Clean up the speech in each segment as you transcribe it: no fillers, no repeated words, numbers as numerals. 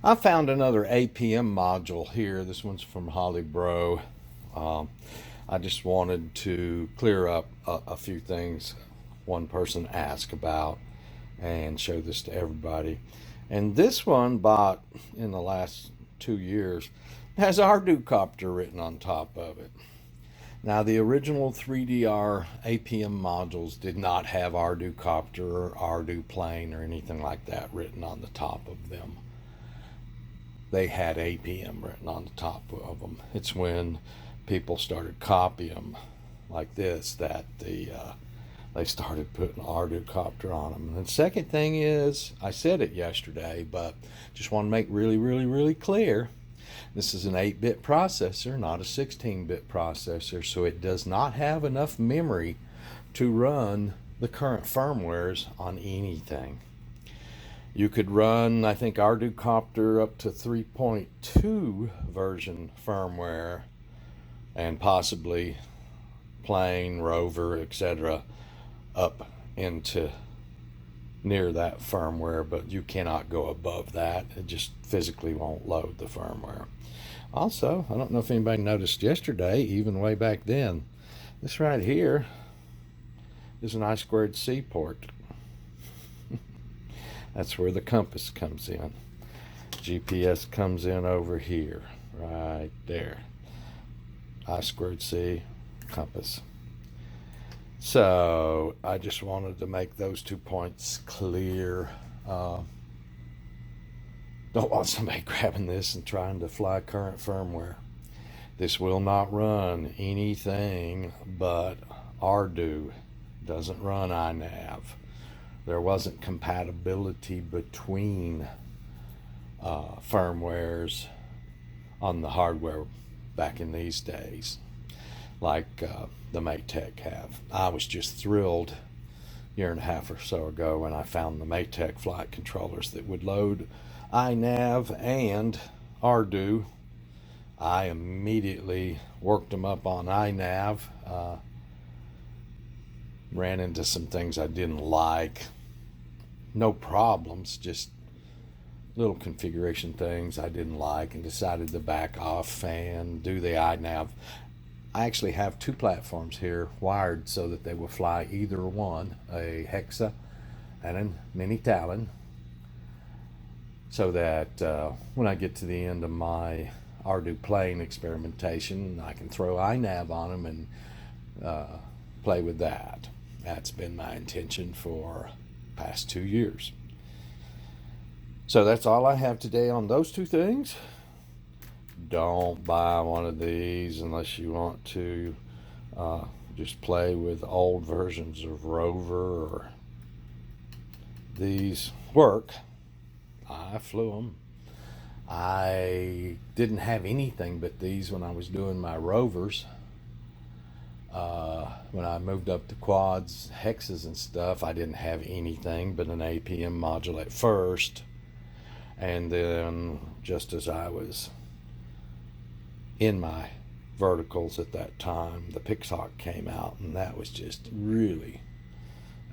I found another APM module here. This one's from Holly Bro. I just wanted to clear up a few things one person asked about and show this to everybody. And this one bought in the last 2 years has Ardocopter written on top of it. Now, the original 3DR APM modules did not have Ardocopter or Arduplane or anything like that written on the top of them. They had APM written on the top of them. It's when people started copying them like this that they started putting Ardocopter on them. And the second thing is, I said it yesterday, but just want to make really clear. This is an 8-bit processor, not a 16-bit processor, so it does not have enough memory to run the current firmwares on anything. You could run, I think, Ardocopter up to 3.2 version firmware and possibly Plane, Rover, etc. up into near that firmware, but you cannot go above that. It just physically won't load the firmware. Also, I don't know if anybody noticed yesterday, even way back then, this right here is an I2C port. That's where the compass comes in. GPS comes in over here, right there. I2C, compass. So I just wanted to make those 2 points clear. Don't want somebody grabbing this and trying to fly current firmware. This will not run anything but Ardu. Doesn't run iNav. There wasn't compatibility between firmwares on the hardware back in these days, like the Maytech have. I was just thrilled a year and a half or so ago when I found the Maytech flight controllers that would load iNav and Ardu. I immediately worked them up on iNav. Ran into some things I didn't like. No problems, just little configuration things I didn't like, and decided to back off and do the iNav. I actually have 2 platforms here wired so that they will fly either one, a Hexa and a Mini Talon, so that when I get to the end of my Arduplane experimentation, I can throw iNav on them and play with that. That's been my intention for the past 2 years. So that's all I have today on those 2 things. Don't buy one of these unless you want to just play with old versions of Rover, or these work. I flew them. I didn't have anything but these when I was doing my Rovers. When I moved up to quads, hexes and stuff, I didn't have anything but an APM module at first. And then just as I was in my verticals at that time, the Pixhawk came out, and that was just really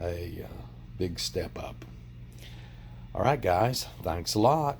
a big step up. All right, guys, thanks a lot.